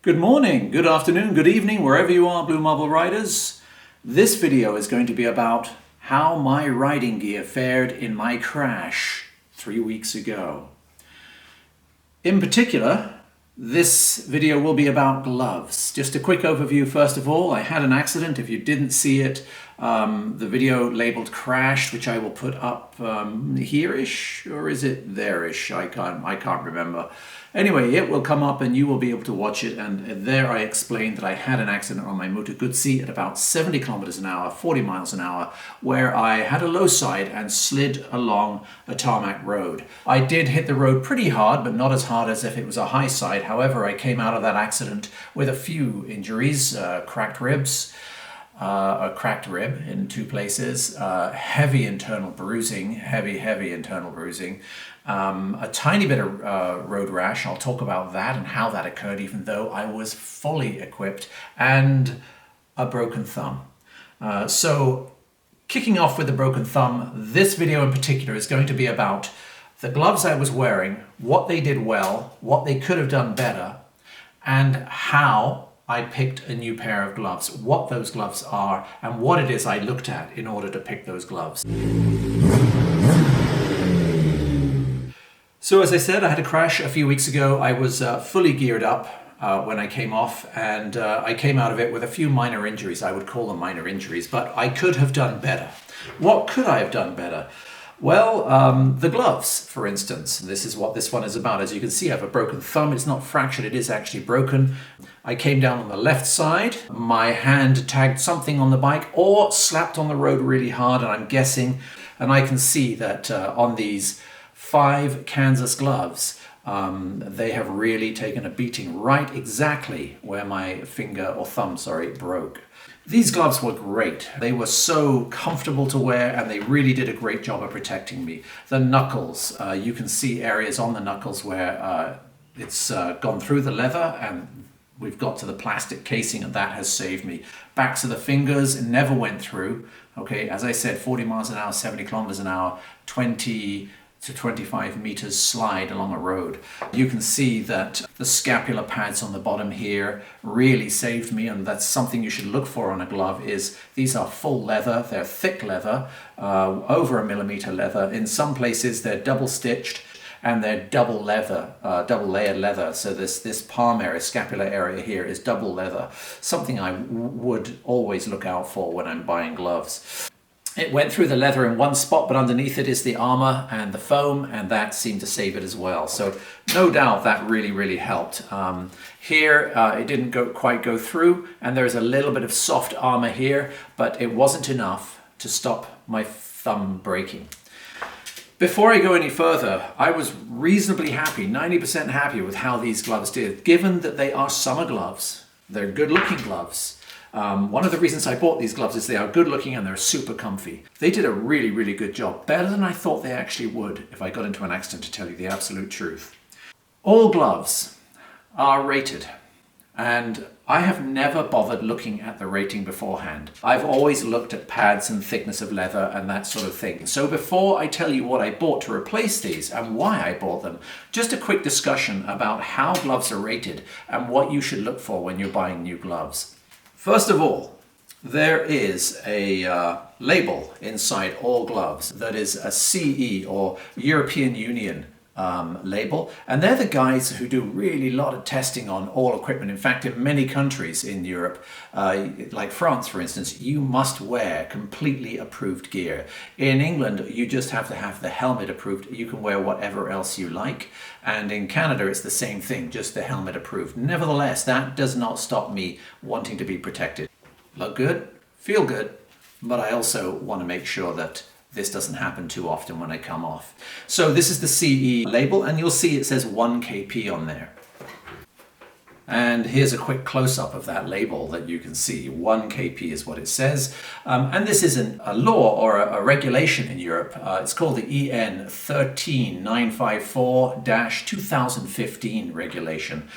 Good morning, good afternoon, good evening, wherever you are, Blue Marble Riders. This video is going to be about how my riding gear fared in my crash 3 weeks ago. In particular, this video will be about gloves. Just a quick overview first of all. I had an accident. If you didn't see it, the video labeled crash, which I will put up here-ish, or is it there-ish? I can't remember. Anyway, it will come up and you will be able to watch it, and there I explained that I had an accident on my Moto Guzzi at about 70 kilometers an hour, 40 miles an hour, where I had a low side and slid along a tarmac road. I did hit the road pretty hard, but not as hard as if it was a high side. However, I came out of that accident with a few injuries, cracked ribs, a cracked rib in 2 places, heavy internal bruising, heavy internal bruising, a tiny bit of road rash. I'll talk about that and how that occurred, even though I was fully equipped, and a broken thumb. So kicking off with the broken thumb, this video in particular is going to be about the gloves I was wearing, what they did well, what they could have done better, and how I picked a new pair of gloves, what those gloves are, and what it is I looked at in order to pick those gloves. So as I said, I had a crash a few weeks ago. I was fully geared up when I came off, and I came out of it with a few minor injuries. I would call them minor injuries, but I could have done better. What could I have done better? Well, the gloves, for instance. This is what this one is about. As you can see, I have a broken thumb. It's not fractured, it is actually broken. I came down on the left side. My hand tagged something on the bike or slapped on the road really hard, and I'm guessing, and I can see that on these 5 Kansas gloves, they have really taken a beating right exactly where my finger or thumb, broke. These gloves were great. They were so comfortable to wear, and they really did a great job of protecting me. The knuckles, you can see areas on the knuckles where it's gone through the leather, and we've got to the plastic casing, and that has saved me. Backs of the fingers, it never went through. Okay, as I said, 40 miles an hour, 70 kilometers an hour, 20 to 25 meters slide along a road. You can see that the scapular pads on the bottom here really saved me, and that's something you should look for on a glove. Is these are full leather, they're thick leather, over 1 millimeter leather. In some places they're double stitched, and they're double leather, double layered leather. So this palm area, scapular area here is double leather. Something I would always look out for when I'm buying gloves. It went through the leather in one spot, but underneath it is the armor and the foam, and that seemed to save it as well. So no doubt that really helped. Here it didn't quite go through, and there's a little bit of soft armor here, but it wasn't enough to stop my thumb breaking. Before I go any further, I was reasonably happy, 90% happy with how these gloves did, given that they are summer gloves. They're good-looking gloves. One of the reasons I bought these gloves is they are good looking and they're super comfy. They did a really good job, better than I thought they actually would if I got into an accident, to tell you the absolute truth. All gloves are rated, and I have never bothered looking at the rating beforehand. I've always looked at pads and thickness of leather and that sort of thing. So before I tell you what I bought to replace these and why I bought them, just a quick discussion about how gloves are rated and what you should look for when you're buying new gloves. First of all, there is a label inside all gloves that is a CE or European Union label, and they're the guys who do really a lot of testing on all equipment. In fact, in many countries in Europe, like France for instance, you must wear completely approved gear. In England, you just have to have the helmet approved. You can wear whatever else you like, and in Canada it's the same thing, just the helmet approved. Nevertheless, that does not stop me wanting to be protected. Look good, feel good, but I also want to make sure that this doesn't happen too often when I come off. So this is the CE label, and you'll see it says 1 kp on there. And here's a quick close-up of that label that you can see. 1 kp is what it says. And this isn't a law or a regulation in Europe. It's called the EN 13954-2015 regulation.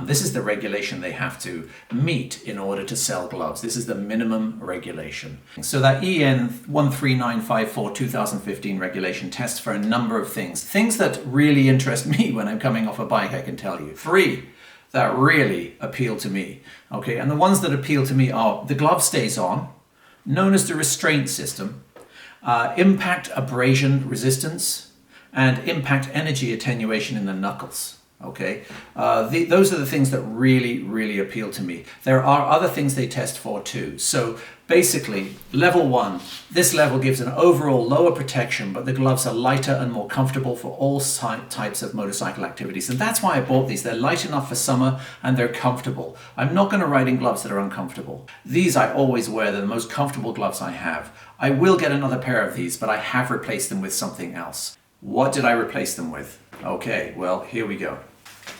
This is the regulation they have to meet in order to sell gloves. This is the minimum regulation. So that EN 13954-2015 regulation tests for a number of things. Things that really interest me when I'm coming off a bike, I can tell you. 3. that really appeal to me. Okay, and the ones that appeal to me are the glove stays on, known as the restraint system, impact abrasion resistance, and impact energy attenuation in the knuckles. Okay, those are the things that really appeal to me. There are other things they test for too. So basically, level 1, this level gives an overall lower protection, but the gloves are lighter and more comfortable for all types of motorcycle activities. And that's why I bought these. They're light enough for summer and they're comfortable. I'm not going to ride in gloves that are uncomfortable. These I always wear. They're the most comfortable gloves I have. I will get another pair of these, but I have replaced them with something else. What did I replace them with? Okay, well, here we go.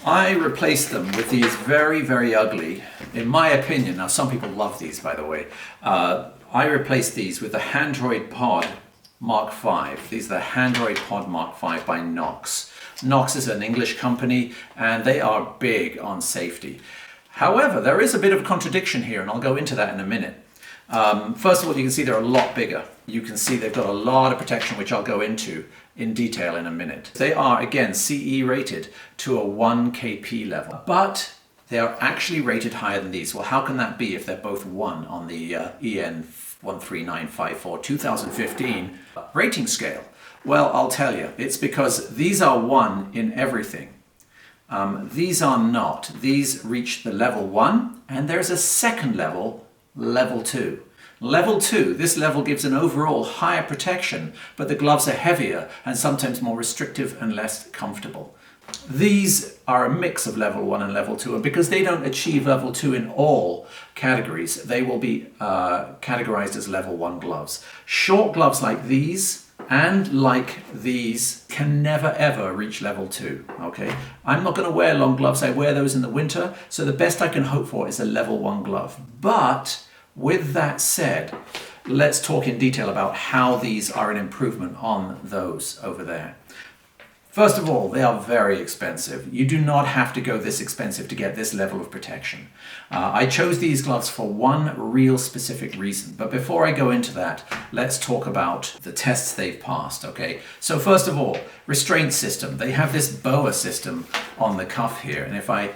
I replaced them with these very ugly, in my opinion, now some people love these by the way, I replaced these with the Handroid Pod Mark V. These are the Handroid Pod Mark V by Knox. Knox is an English company and they are big on safety. However, there is a bit of a contradiction here and I'll go into that in a minute. First of all, you can see they're a lot bigger. You can see they've got a lot of protection, which I'll go into in detail in a minute. They are, again, CE rated to a 1 kp level, but they are actually rated higher than these. Well, how can that be if they're both 1 on the EN 13954 2015 rating scale? Well, I'll tell you, it's because these are 1 in everything. These are not. These reach the level 1, and there's a second level, level 2. Level 2, this level gives an overall higher protection, but the gloves are heavier and sometimes more restrictive and less comfortable. These are a mix of level 1 and level 2, and because they don't achieve level 2 in all categories, they will be categorized as level 1 gloves. Short gloves like these and like these can never ever reach level 2. Okay, I'm not going to wear long gloves. I wear those in the winter, so the best I can hope for is a level 1 glove. But with that said, let's talk in detail about how these are an improvement on those over there. First of all, they are very expensive. You do not have to go this expensive to get this level of protection. I chose these gloves for one real specific reason, but before I go into that, let's talk about the tests they've passed, okay? So first of all, restraint system. They have this BOA system on the cuff here, and if I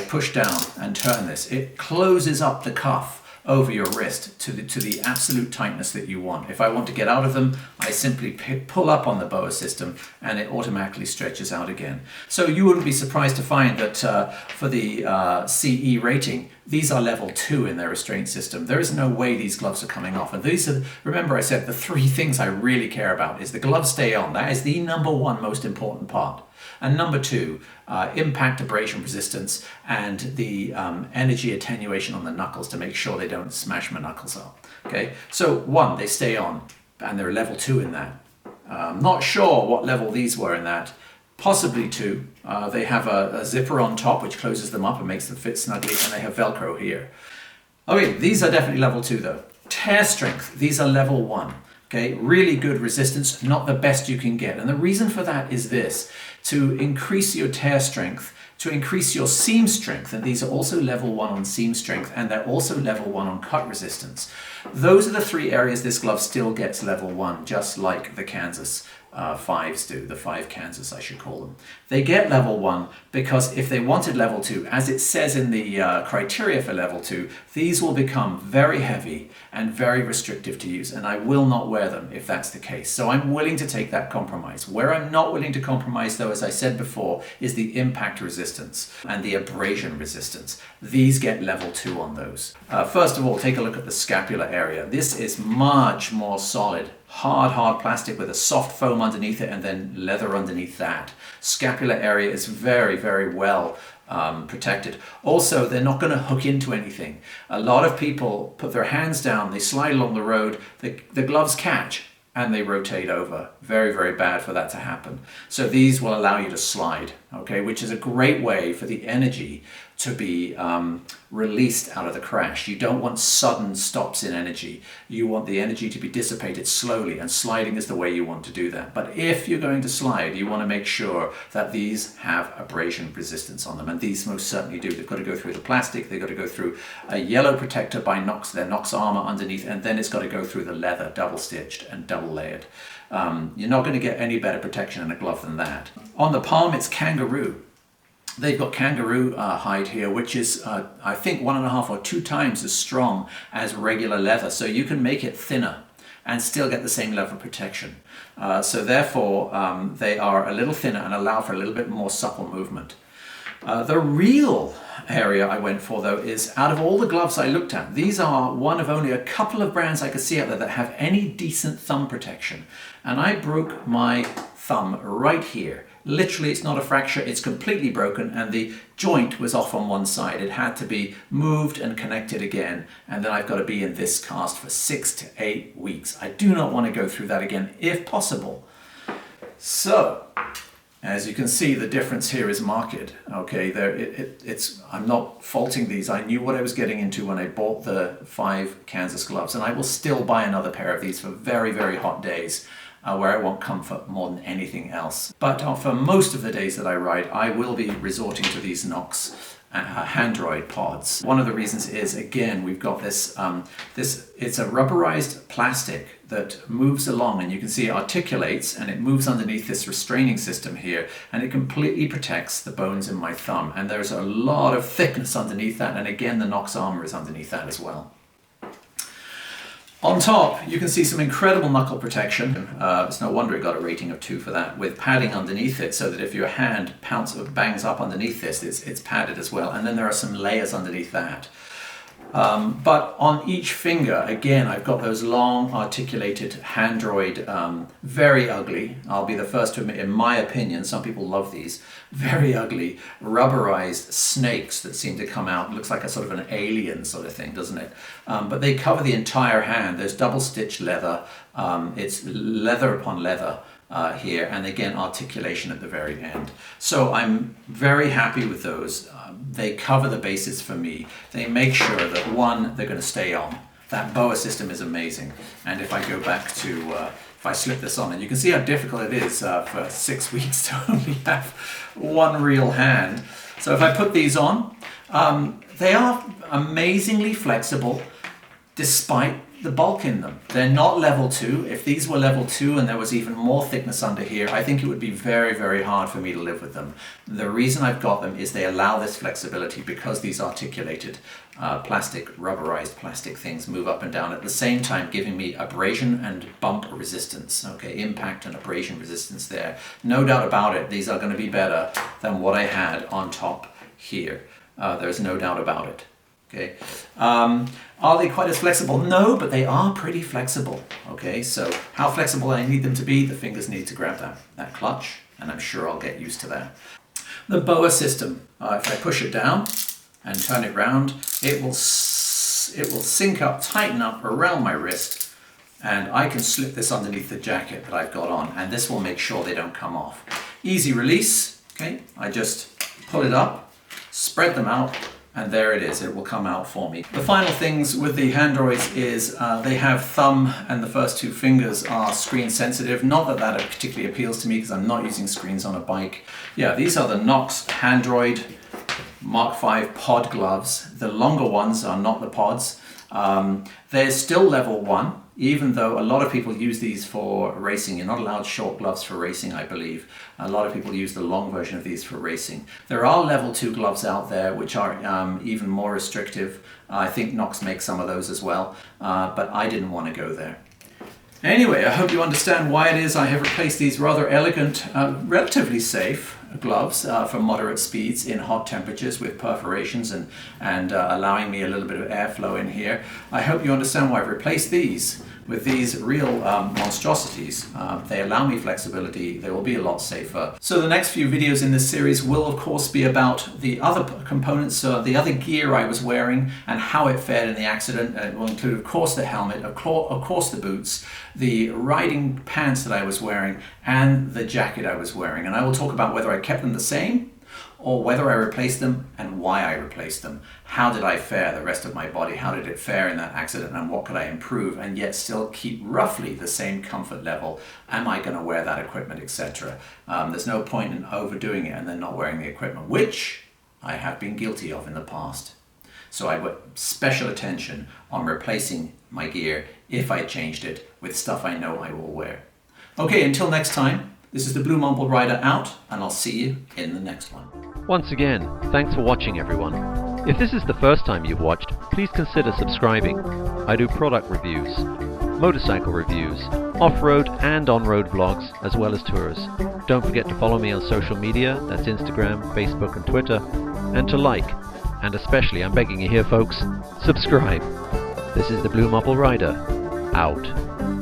push down and turn this, it closes up the cuff over your wrist to the absolute tightness that you want. If I want to get out of them, I simply pull up on the BOA system and it automatically stretches out again. So you wouldn't be surprised to find that for the CE rating, these are level 2 in their restraint system. There is no way these gloves are coming off. And these are, remember I said the 3 things I really care about is the gloves stay on. That is the #1 most important part. And #2, impact abrasion resistance and the energy attenuation on the knuckles to make sure they don't smash my knuckles up. Okay, so 1, they stay on, and they're level 2 in that. I'm not sure what level these were in that. Possibly 2. They have a zipper on top which closes them up and makes them fit snugly, and they have Velcro here. Okay, these are definitely level 2 though. Tear strength, these are level 1. Okay, really good resistance, not the best you can get. And the reason for that is this: to increase your tear strength, to increase your seam strength, and these are also level 1 on seam strength, and they're also level 1 on cut resistance. Those are the 3 areas this glove still gets level 1, just like the Kansas 5s do, the 5 Kansas I should call them. They get level 1 because if they wanted level 2, as it says in the criteria for level 2, these will become very heavy and very restrictive to use, and I will not wear them if that's the case. So I'm willing to take that compromise. Where I'm not willing to compromise though, as I said before, is the impact resistance and the abrasion resistance. These get level 2 on those. First of all, take a look at the scapular area. This is much more solid. Hard plastic with a soft foam underneath it and then leather underneath that. Scapular area is very well protected. Also, they're not going to hook into anything. A lot of people put their hands down, they slide along the road, the gloves catch and they rotate over. Very bad for that to happen. So these will allow you to slide, okay, which is a great way for the energy to be released out of the crash. You don't want sudden stops in energy. You want the energy to be dissipated slowly, and sliding is the way you want to do that. But if you're going to slide, you want to make sure that these have abrasion resistance on them, and these most certainly do. They've got to go through the plastic, they've got to go through a yellow protector by Knox, their Knox armor underneath, and then it's got to go through the leather, double stitched and double layered. You're not going to get any better protection in a glove than that. On the palm, it's kangaroo. They've got kangaroo hide here, which is, I think, 1.5 or 2 times as strong as regular leather. So you can make it thinner and still get the same level of protection. So therefore, they are a little thinner and allow for a little bit more supple movement. The real area I went for, though, is out of all the gloves I looked at, these are one of only a couple of brands I could see out there that have any decent thumb protection. And I broke my thumb right here. Literally, it's not a fracture, it's completely broken, and the joint was off on one side. It had to be moved and connected again, and then I've got to be in this cast for 6 to 8 weeks. I do not want to go through that again, if possible. So, as you can see, the difference here is marked. Okay, I'm not faulting these. I knew what I was getting into when I bought the 5 Kansas gloves, and I will still buy another pair of these for very, very hot days where I want comfort more than anything else. But for most of the days that I ride, I will be resorting to these Knox Handroid pods. One of the reasons is, again, we've got this, it's a rubberized plastic that moves along, and you can see it articulates and it moves underneath this restraining system here, and it completely protects the bones in my thumb. And there's a lot of thickness underneath that, and again, the Knox armor is underneath that as well. On top, you can see some incredible knuckle protection. It's no wonder it got a rating of 2 for that, with padding underneath it, so that if your hand bangs up underneath this, it's padded as well. And then there are some layers underneath that. But on each finger, again, I've got those long articulated Handroid, very ugly. I'll be the first to admit, in my opinion, some people love these, very ugly rubberized snakes that seem to come out. It looks like a sort of an alien sort of thing, doesn't it? But they cover the entire hand. There's double stitched leather. It's leather upon leather. Here, and again, articulation at the very end. So I'm very happy with those. They cover the bases for me. They make sure that, one, they're going to stay on. That boa system is amazing. And if I go back to, if I slip this on, and you can see how difficult it is for 6 weeks to only have one real hand. So if I put these on, they are amazingly flexible despite the bulk in them. They're not level 2. If these were level 2 and there was even more thickness under here, I think it would be very, very hard for me to live with them. The reason I've got them is they allow this flexibility because these articulated rubberized plastic things move up and down at the same time, giving me abrasion and bump resistance. Okay, impact and abrasion resistance there. No doubt about it, these are going to be better than what I had on top here. There's no doubt about it. Okay, are they quite as flexible? No, but they are pretty flexible. Okay, so how flexible I need them to be, the fingers need to grab that clutch, and I'm sure I'll get used to that. The boa system, if I push it down and turn it round, it will sync up, tighten up around my wrist, and I can slip this underneath the jacket that I've got on, and this will make sure they don't come off. Easy release. Okay, I just pull it up, spread them out, and there it is, it will come out for me. The final things with the Handroids is they have thumb, and the first 2 fingers are screen sensitive. Not that that particularly appeals to me because I'm not using screens on a bike. Yeah, these are the Knox Handroid Mark V pod gloves. The longer ones are not the pods. They're still level 1, even though a lot of people use these for racing. You're not allowed short gloves for racing, I believe. A lot of people use the long version of these for racing. There are level 2 gloves out there which are even more restrictive. I think Knox makes some of those as well, but I didn't want to go there. Anyway, I hope you understand why it is I have replaced these rather elegant, relatively safe gloves for moderate speeds in hot temperatures with perforations and allowing me a little bit of airflow in here. I hope you understand why I've replaced these with these real monstrosities. They allow me flexibility, they will be a lot safer. So the next few videos in this series will of course be about the other components, the other gear I was wearing and how it fared in the accident. And it will include of course the helmet, of course the boots, the riding pants that I was wearing, and the jacket I was wearing. And I will talk about whether I kept them the same or whether I replaced them and why I replaced them. How did I fare the rest of my body? How did it fare in that accident, and what could I improve and yet still keep roughly the same comfort level? Am I going to wear that equipment, etc.? There's no point in overdoing it and then not wearing the equipment, which I have been guilty of in the past. So I put special attention on replacing my gear if I changed it with stuff I know I will wear. Okay, until next time, This is the BlueMarbleRider out, and I'll see you in the next one. Once again, thanks for watching everyone. If this is the first time you've watched, please consider subscribing. I do product reviews, motorcycle reviews, off-road and on-road vlogs, as well as tours. Don't forget to follow me on social media, that's Instagram, Facebook and Twitter, and to like, and especially, I'm begging you here folks, subscribe. This is the BlueMarbleRider, out.